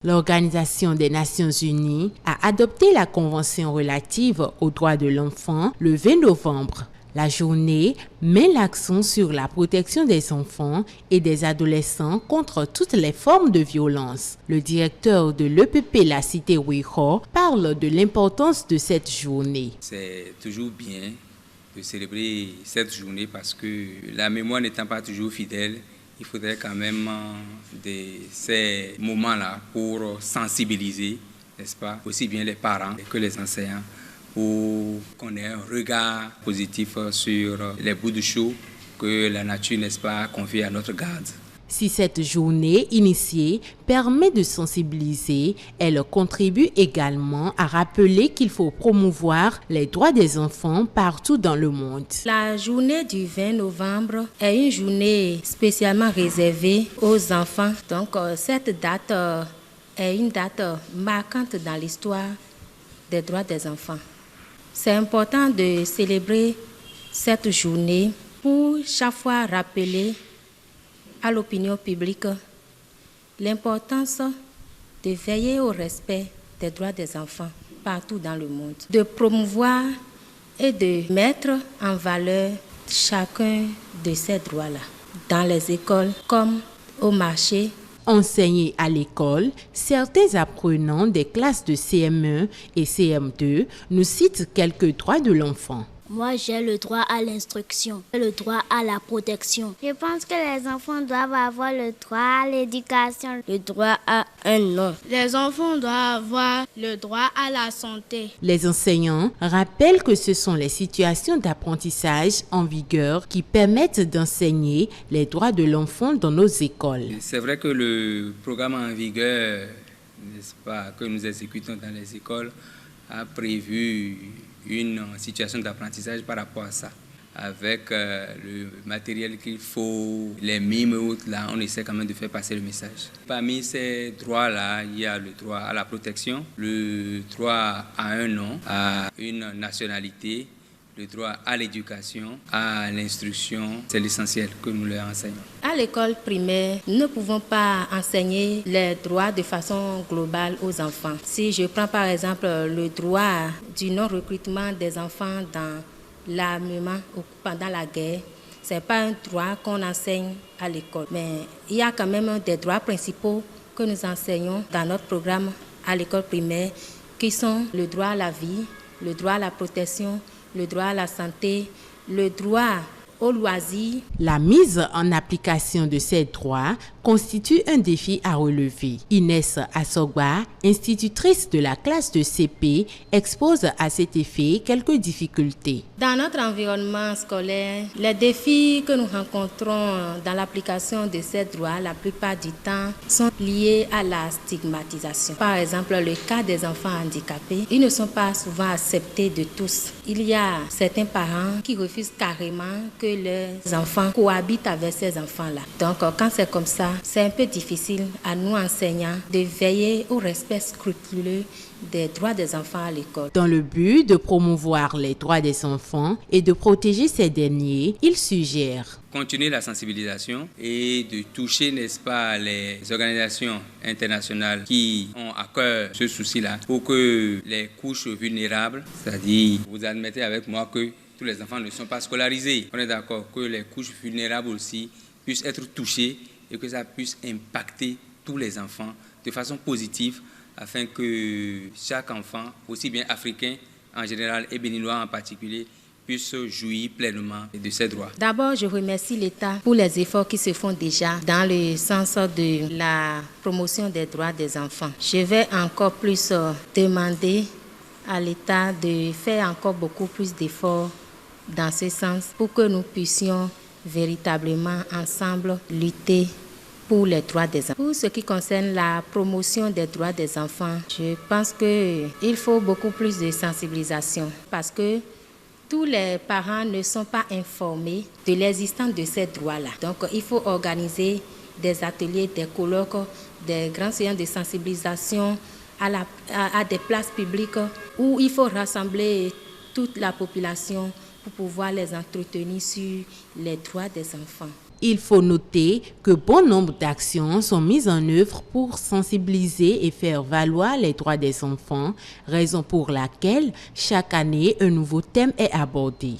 L'Organisation des Nations Unies a adopté la Convention relative aux droits de l'enfant le 20 novembre. La journée met l'accent sur la protection des enfants et des adolescents contre toutes les formes de violence. Le directeur de l'EPP La Cité Ouiho parle de l'importance de cette journée. C'est toujours bien de célébrer cette journée parce que la mémoire n'étant pas toujours fidèle, il faudrait quand même ces moments-là pour sensibiliser, n'est-ce pas, aussi bien les parents que les enseignants, pour qu'on ait un regard positif sur les bouts de chou que la nature, n'est-ce pas, confie à notre garde. Si cette journée initiée permet de sensibiliser, elle contribue également à rappeler qu'il faut promouvoir les droits des enfants partout dans le monde. La journée du 20 novembre est une journée spécialement réservée aux enfants. Donc cette date est une date marquante dans l'histoire des droits des enfants. C'est important de célébrer cette journée pour chaque fois rappeler à l'opinion publique l'importance de veiller au respect des droits des enfants partout dans le monde, de promouvoir et de mettre en valeur chacun de ces droits-là, dans les écoles comme au marché. Enseignés à l'école, certains apprenants des classes de CM1 et CM2 nous citent quelques droits de l'enfant. Moi, j'ai le droit à l'instruction, le droit à la protection. Je pense que les enfants doivent avoir le droit à l'éducation, le droit à un nom. Les enfants doivent avoir le droit à la santé. Les enseignants rappellent que ce sont les situations d'apprentissage en vigueur qui permettent d'enseigner les droits de l'enfant dans nos écoles. C'est vrai que le programme en vigueur, n'est-ce pas, que nous exécutons dans les écoles, a prévu une situation d'apprentissage par rapport à ça. Avec le matériel qu'il faut, les mimes et autres, là, on essaie quand même de faire passer le message. Parmi ces droits-là, il y a le droit à la protection, le droit à un nom, à une nationalité, le droit à l'éducation, à l'instruction. C'est l'essentiel que nous leur enseignons. À l'école primaire, nous ne pouvons pas enseigner les droits de façon globale aux enfants. Si je prends par exemple le droit du non-recrutement des enfants dans l'armement ou pendant la guerre, ce n'est pas un droit qu'on enseigne à l'école. Mais il y a quand même des droits principaux que nous enseignons dans notre programme à l'école primaire, qui sont le droit à la vie, le droit à la protection, le droit à la santé, le droit au loisir. La mise en application de ces droits constitue un défi à relever. Inès Assogba, institutrice de la classe de CP, expose à cet effet quelques difficultés. Dans notre environnement scolaire, les défis que nous rencontrons dans l'application de ces droits, la plupart du temps, sont liés à la stigmatisation. Par exemple, le cas des enfants handicapés, ils ne sont pas souvent acceptés de tous. Il y a certains parents qui refusent carrément que leurs enfants cohabitent avec ces enfants-là. Donc, quand c'est comme ça, c'est un peu difficile à nous enseignants de veiller au respect scrupuleux des droits des enfants à l'école. Dans le but de promouvoir les droits des enfants et de protéger ces derniers, il suggère continuer la sensibilisation et de toucher, n'est-ce pas, les organisations internationales qui ont à cœur ce souci-là pour que les couches vulnérables, c'est-à-dire, vous admettez avec moi que tous les enfants ne sont pas scolarisés. On est d'accord que les couches vulnérables aussi puissent être touchées et que ça puisse impacter tous les enfants de façon positive afin que chaque enfant, aussi bien africain en général et béninois en particulier, puisse jouir pleinement de ses droits. D'abord, je remercie l'État pour les efforts qui se font déjà dans le sens de la promotion des droits des enfants. Je vais encore plus demander à l'État de faire encore beaucoup plus d'efforts dans ce sens pour que nous puissions véritablement ensemble lutter pour les droits des enfants. Pour ce qui concerne la promotion des droits des enfants, je pense qu'il faut beaucoup plus de sensibilisation parce que tous les parents ne sont pas informés de l'existence de ces droits-là. Donc, il faut organiser des ateliers, des colloques, des grands séances de sensibilisation à des places publiques où il faut rassembler toute la population pour pouvoir les entretenir sur les droits des enfants. Il faut noter que bon nombre d'actions sont mises en œuvre pour sensibiliser et faire valoir les droits des enfants, raison pour laquelle chaque année un nouveau thème est abordé.